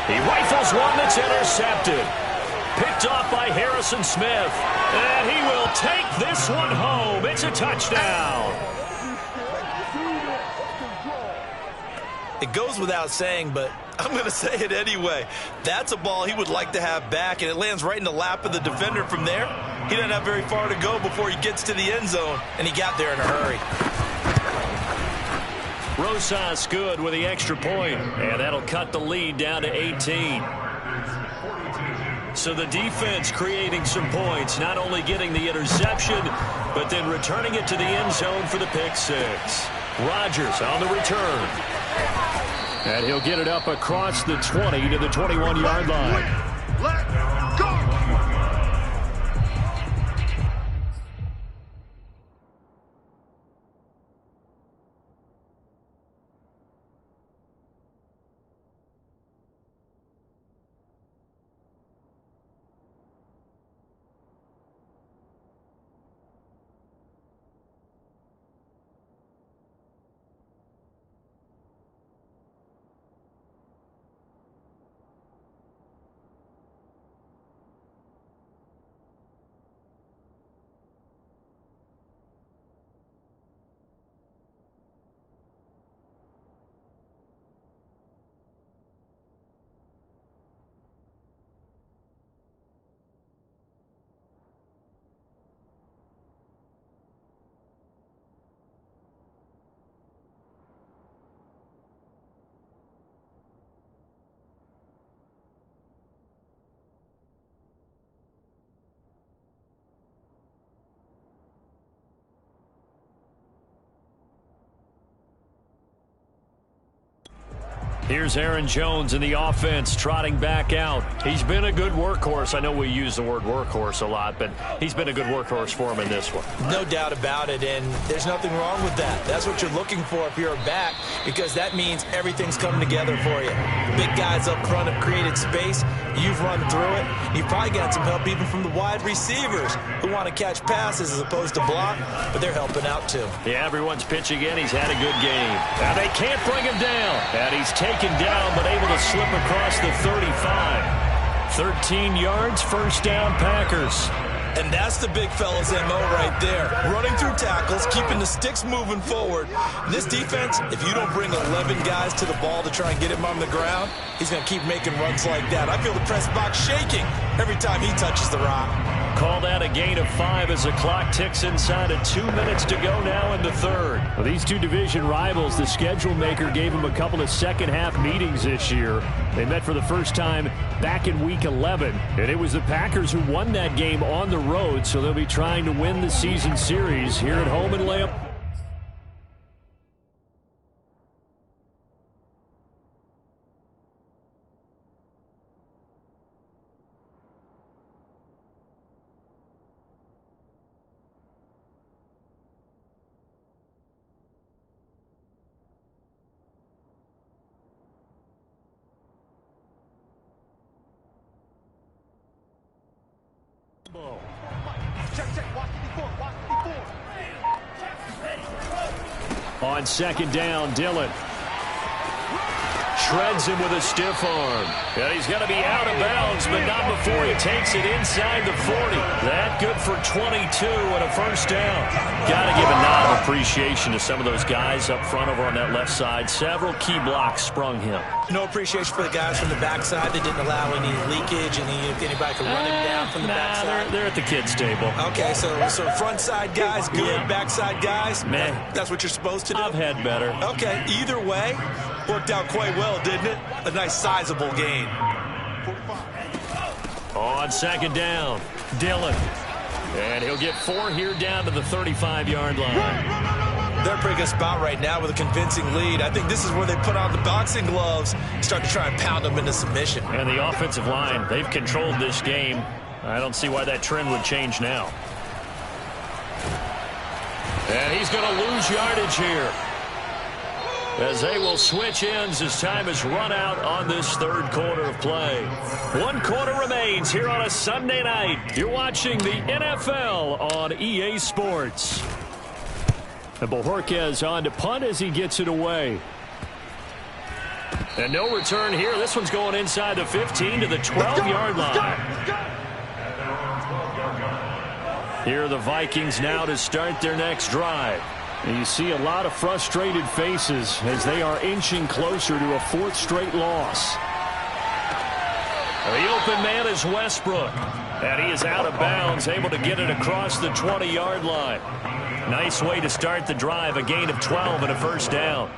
He rifles one that's intercepted. Picked off by Harrison Smith. And he will take this one home. It's a touchdown. It goes without saying, but I'm going to say it anyway. That's a ball he would like to have back, and it lands right in the lap of the defender from there. He doesn't have very far to go before he gets to the end zone, and he got there in a hurry. Rosas good with the extra point, and that'll cut the lead down to 18. So the defense creating some points, not only getting the interception, but then returning it to the end zone for the pick 6. Rodgers on the return. And he'll get it up across the 20 to the 21-yard line. Let's go! Here's Aaron Jones in the offense trotting back out. He's been a good workhorse. I know we use the word workhorse a lot, but he's been a good workhorse for him in this one. No doubt about it, and there's nothing wrong with that. That's what you're looking for if you're a back, because that means everything's coming together for you. Big guys up front have created space. You've run through it. You've probably got some help even from the wide receivers who want to catch passes as opposed to block, but they're helping out too. Yeah, everyone's pitching in. He's had a good game. Now they can't bring him down. And he's taken down, but able to slip across the 35. 13 yards, 1st down, Packers. And that's the big fella's MO right there. Running through tackles, keeping the sticks moving forward. This defense, if you don't bring 11 guys to the ball to try and get him on the ground, he's going to keep making runs like that. I feel the press box shaking every time he touches the rock. Called out a gain of 5 as the clock ticks inside of 2 minutes to go now in the 3rd. Well, these two division rivals, the schedule maker gave them a couple of second-half meetings this year. They met for the first time back in Week 11, and it was the Packers who won that game on the road, so they'll be trying to win the season series here at home and lay up. On 2nd down, Dillon shreds him with a stiff arm. And he's going to be out of bounds, but not before he takes it inside the 40. That good for 22 and a 1st down. Got to give a nod of appreciation to some of those guys up front over on that left side. Several key blocks sprung him. No appreciation for the guys from the backside that didn't allow any leakage, and anybody could run him down from the backside. They're at the kids' table. Okay, so front side guys, good. Backside guys, man, that's what you're supposed to do? I've had better. Okay, either way, worked out quite well, didn't it? A nice sizable gain. On 2nd down, Dillon. And he'll get 4 here down to the 35-yard line. They're breaking a spout right now with a convincing lead. I think this is where they put on the boxing gloves, start to try and pound them into submission. And the offensive line, they've controlled this game. I don't see why that trend would change now. And he's going to lose yardage here, as they will switch ends as time has run out on this third quarter of play. 1 quarter remains here on a Sunday night. You're watching the NFL on EA Sports. And Bojorquez on to punt as he gets it away. And no return here. This one's going inside the 15 to the 12-yard line. Here are the Vikings now to start their next drive. And you see a lot of frustrated faces as they are inching closer to a 4th straight loss. The open man is Westbrook. And he is out of bounds, able to get it across the 20-yard line. Nice way to start the drive, a gain of 12 and a first down.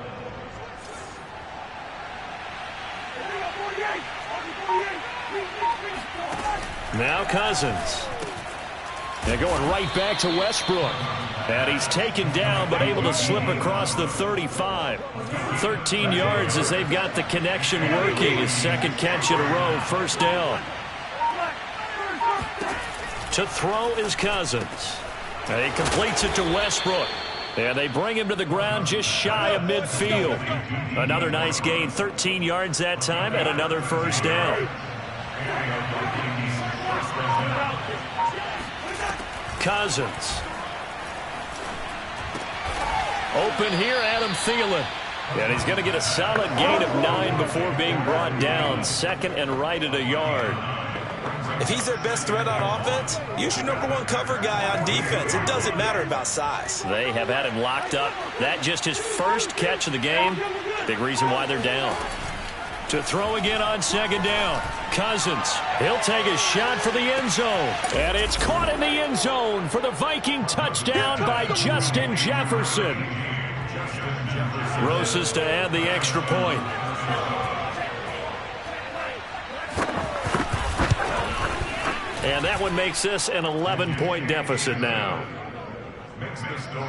Now Cousins. They're going right back to Westbrook. And he's taken down, but able to slip across the 35. 13 yards as they've got the connection working. His second catch in a row, first down. To throw is Cousins. And he completes it to Westbrook. And they bring him to the ground just shy of midfield. Another nice gain, 13 yards that time, and another first down. Cousins. Open here, Adam Thielen. And he's going to get a solid gain of 9 before being brought down. Second and right at a yard. If he's their best threat on offense, use your #1 cover guy on defense. It doesn't matter about size. They have had him locked up. That just his first catch of the game. Big reason why they're down. To throw again on second down. Cousins. He'll take a shot for the end zone. And it's caught in the end zone for the Viking touchdown by Justin Jefferson. Rosas to add the extra point. And that one makes this an 11-point deficit now.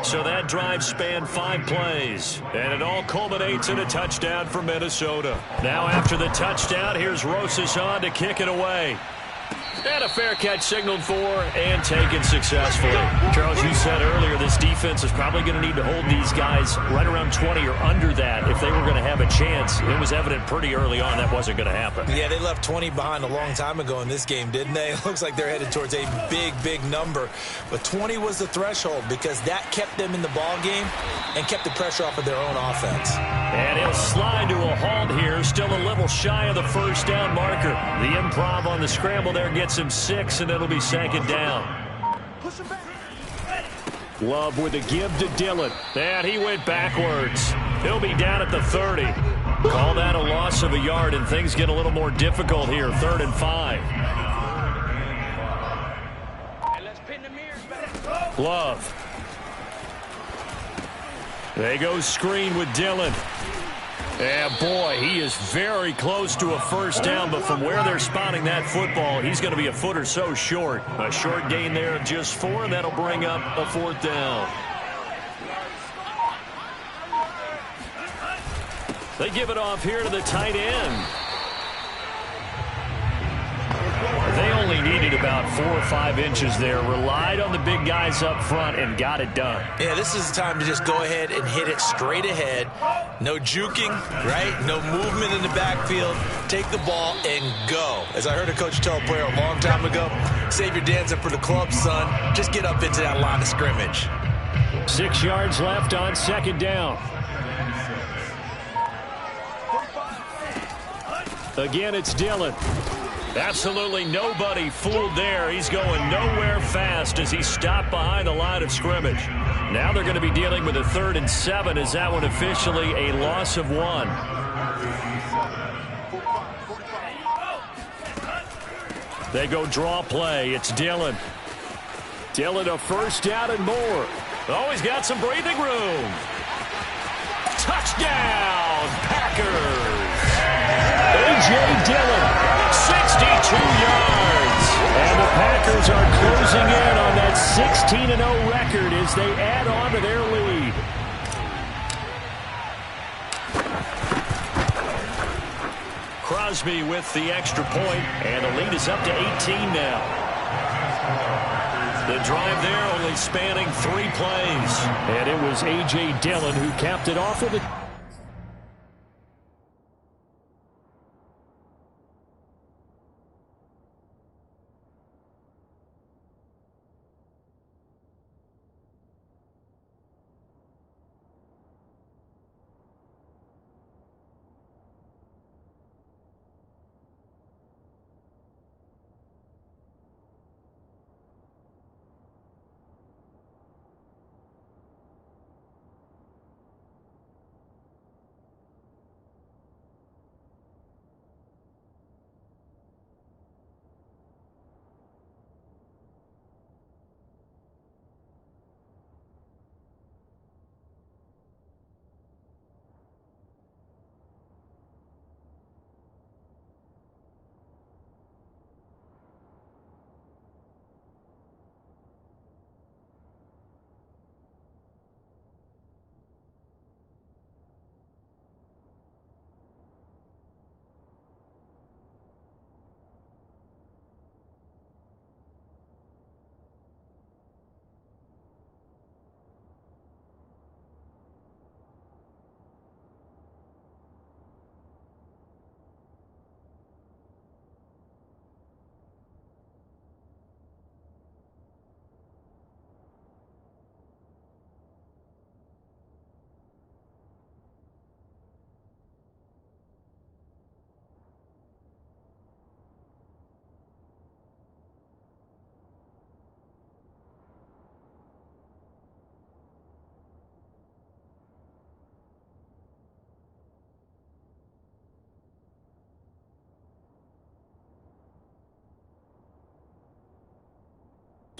So that drive spanned 5 plays, and it all culminates in a touchdown for Minnesota. Now after the touchdown, here's Rosas on to kick it away. And a fair catch signaled for and taken successfully. Charles, you said earlier this defense is probably going to need to hold these guys right around 20 or under that if they were going to have a chance. It was evident pretty early on that wasn't going to happen. Yeah, they left 20 behind a long time ago in this game, didn't they? It looks like they're headed towards a big number. But 20 was the threshold because that kept them in the ball game and kept the pressure off of their own offense. And he'll slide to a halt here, still a little shy of the first down marker. The improv on the scramble there gets him 6, and it'll be second down. Love with a give to Dillon. And he went backwards. He'll be down at the 30. Call that a loss of a yard, and things get a little more difficult here. 3rd and 5. Love. They go screen with Dillon. Yeah, boy, he is very close to a first down, but from where they're spotting that football, he's going to be a foot or so short. A short gain there of just 4, and that'll bring up a 4th down. They give it off here to the tight end. They only needed about 4 or 5 inches there. Relied on the big guys up front and got it done. Yeah, this is the time to just go ahead and hit it straight ahead. No juking, right? No movement in the backfield. Take the ball and go. As I heard a coach tell a player a long time ago, save your dance up for the club, son. Just get up into that line of scrimmage. 6 yards left on second down. Again, it's Dillon. Absolutely nobody fooled there. He's going nowhere fast as he stopped behind the line of scrimmage. Now they're going to be dealing with a 3rd and 7 as that one officially a loss of 1. They go draw play. It's Dillon. Dillon a first down and more. Oh, he's got some breathing room. Touchdown, Packers. A.J. Dillon. 62 yards. And the Packers are closing in on that 16-0 record as they add on to their lead. Crosby with the extra point, and the lead is up to 18 now. The drive there only spanning 3 plays. And it was A.J. Dillon who capped it off with a...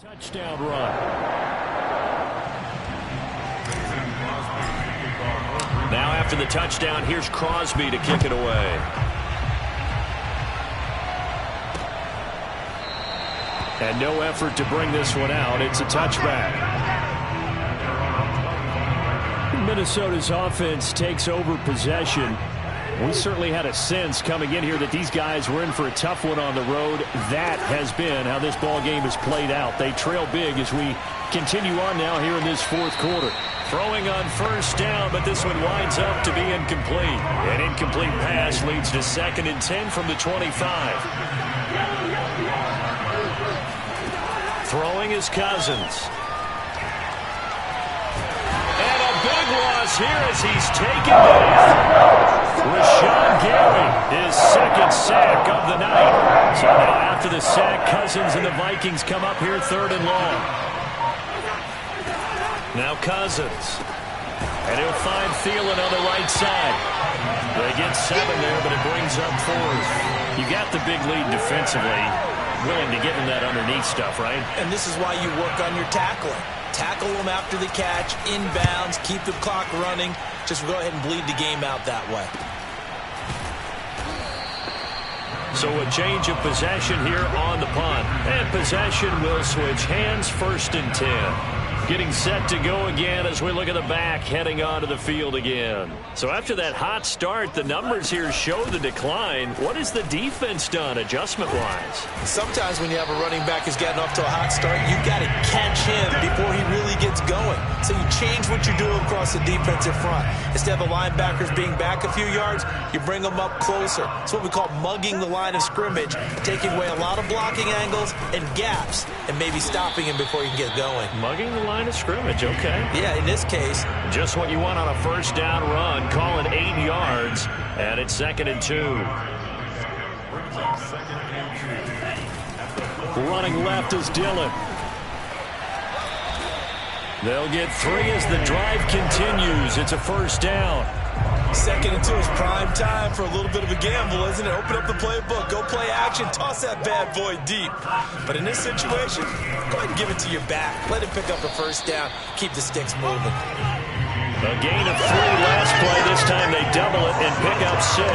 touchdown run. Now after the touchdown, here's Crosby to kick it away. And no effort to bring this one out. It's a touchback. Minnesota's offense takes over possession. We certainly had a sense coming in here that these guys were in for a tough one on the road. That has been how this ball game has played out. They trail big as we continue on now here in this fourth quarter. Throwing on first down, but this one winds up to be incomplete. An incomplete pass leads to 2nd and 10 from the 25. Throwing is Cousins. And a big loss here as he's taken down. Rashawn Gary, his 2nd sack of the night. So now after the sack, Cousins and the Vikings come up here 3rd and long. Now Cousins. And he'll find Thielen on the right side. They get 7 there, but it brings up 4th. You got the big lead defensively. Willing to give him that underneath stuff, right? And this is why you work on your tackling. Tackle them after the catch, inbounds, keep the clock running. Just go ahead and bleed the game out that way. So a change of possession here on the punt. And possession will switch hands, 1st and 10. Getting set to go again as we look at the back, heading onto the field again. So after that hot start, the numbers here show the decline. What has the defense done adjustment-wise? Sometimes when you have a running back who's gotten off to a hot start, you've got to catch him before he really gets going. So you change what you're doing across the defensive front. Instead of the linebackers being back a few yards, you bring them up closer. It's what we call mugging the line of scrimmage, taking away a lot of blocking angles and gaps, and maybe stopping him before he can get going. Mugging the line of scrimmage, okay. Yeah, in this case. Just what you want on a first down run. Call it 8 yards, and it's 2nd and 2. Running left is Dillon. They'll get 3 as the drive continues. It's a first down. 2nd and 2 is prime time for a little bit of a gamble, isn't it? Open up the playbook, go play action, toss that bad boy deep. But in this situation, go ahead and give it to your back. Let him pick up a first down. Keep the sticks moving. A gain of 3 last play. This this time they double it and pick up 6. Oh,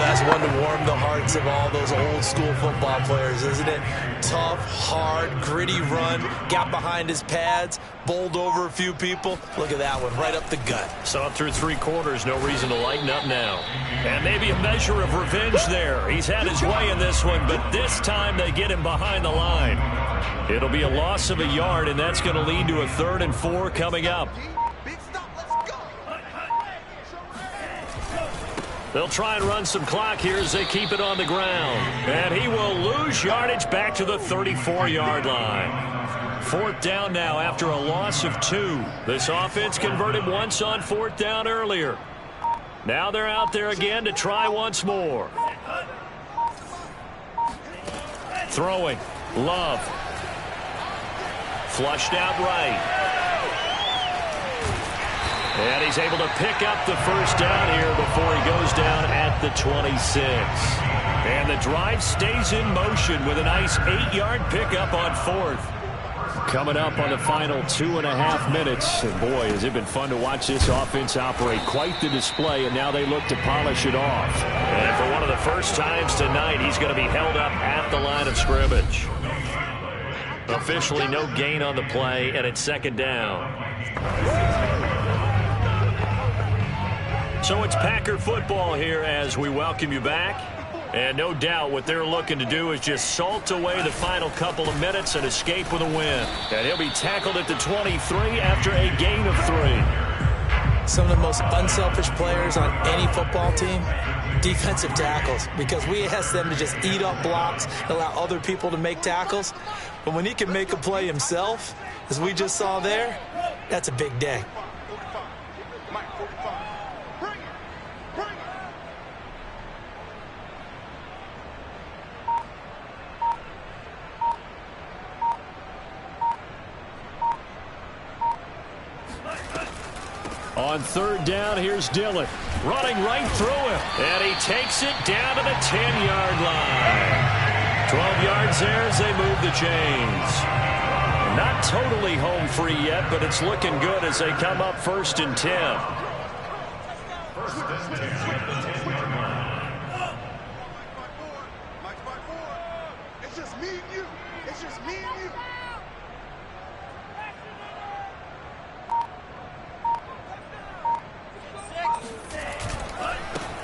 that's one to warm the hearts of all those old school football players, isn't it? Tough, hard, gritty run, got behind his pads, bowled over a few people. Look at that one, right up the gut. Saw it through 3 quarters, no reason to lighten up now. And maybe a measure of revenge there. He's had his way in this one, but this time they get him behind the line. It'll be a loss of a yard, and that's going to lead to a 3rd and 4 coming up. They'll try and run some clock here as they keep it on the ground. And he will lose yardage back to the 34-yard line. 4th down now after a loss of 2. This offense converted once on 4th down earlier. Now they're out there again to try once more. Throwing. Love. Flushed out right. And he's able to pick up the 1st down here before he goes down at the 26. And the drive stays in motion with a nice 8-yard pickup on 4th. Coming up on the final 2.5 minutes. And boy, has it been fun to watch this offense operate. Quite the display, and now they look to polish it off. And for one of the first times tonight, he's going to be held up at the line of scrimmage. Officially no gain on the play, and it's 2nd down. So it's Packer football here as we welcome you back. And no doubt what they're looking to do is just salt away the final couple of minutes and escape with a win. And he'll be tackled at the 23 after a gain of 3. Some of the most unselfish players on any football team, defensive tackles, because we ask them to just eat up blocks, allow other people to make tackles. But when he can make a play himself, as we just saw there, that's a big day. On 3rd down, here's Dillon. Running right through him. And he takes it down to the 10-yard line. 12 yards there as they move the chains. Not totally home free yet, but it's looking good as they come up 1st and 10. It's just me and you. It's just me and you.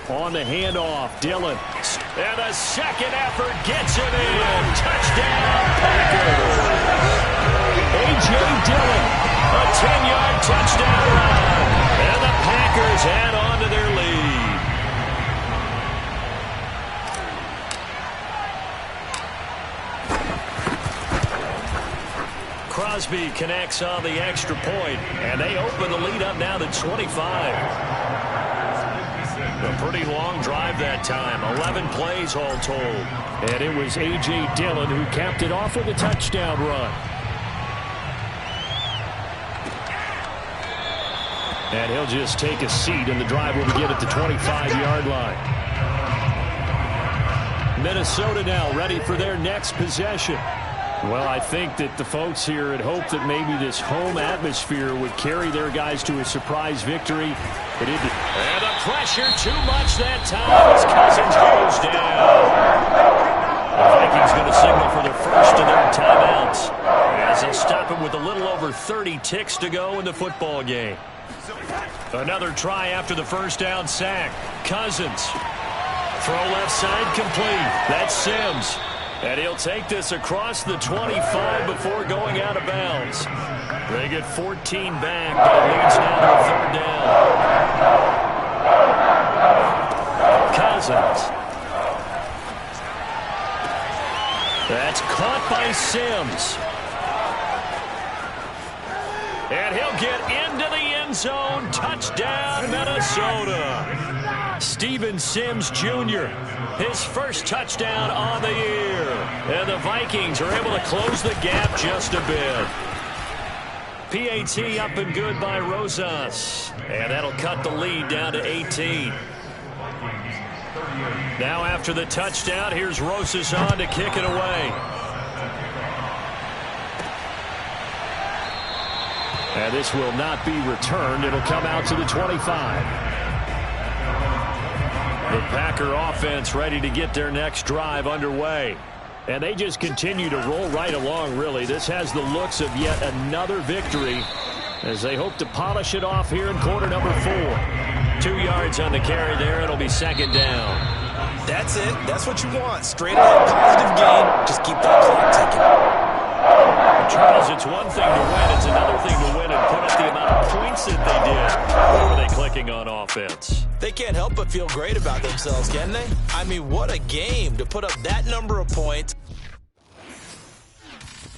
On the handoff, Dillon. And a second effort gets it in. Touchdown, Packers. A.J. Dillon, a 10-yard touchdown run. And the Packers add on to their lead. Crosby connects on the extra point, and they open the lead up now to 25. A pretty long drive that time. 11 plays all told. And it was A.J. Dillon who capped it off with a touchdown run. And he'll just take a seat, and the drive will begin at the 25-yard line. Minnesota now ready for their next possession. Well, I think that the folks here had hoped that maybe this home atmosphere would carry their guys to a surprise victory. It didn't. And the pressure too much that time as Cousins goes down. The Vikings going to signal for their first of their timeouts as they'll stop it with a little over 30 ticks to go in the football game. Another try after the 1st down sack. Cousins. Throw left side complete. That's Sims. And he'll take this across the 25 before going out of bounds. They get 14 back, but it leads now to a 3rd down. Cousins. That's caught by Sims. And he'll get into the end zone. Touchdown, Minnesota. Steven Sims Jr., his first touchdown on the year. And the Vikings are able to close the gap just a bit. PAT up and good by Rosas. And that'll cut the lead down to 18. Now after the touchdown, here's Rosas on to kick it away. And this will not be returned. It'll come out to the 25. The Packer offense ready to get their next drive underway. And they just continue to roll right along, really. This has the looks of yet another victory as they hope to polish it off here in quarter number 4. 2 yards on the carry there. It'll be second down. That's it. That's what you want. Straight ahead, positive gain. Just keep that clock ticking. Charles, it's one thing to win. It's another thing to win and put up the amount of points that they did. What were they clicking on offense? They can't help but feel great about themselves, can they? I mean, what a game to put up that number of points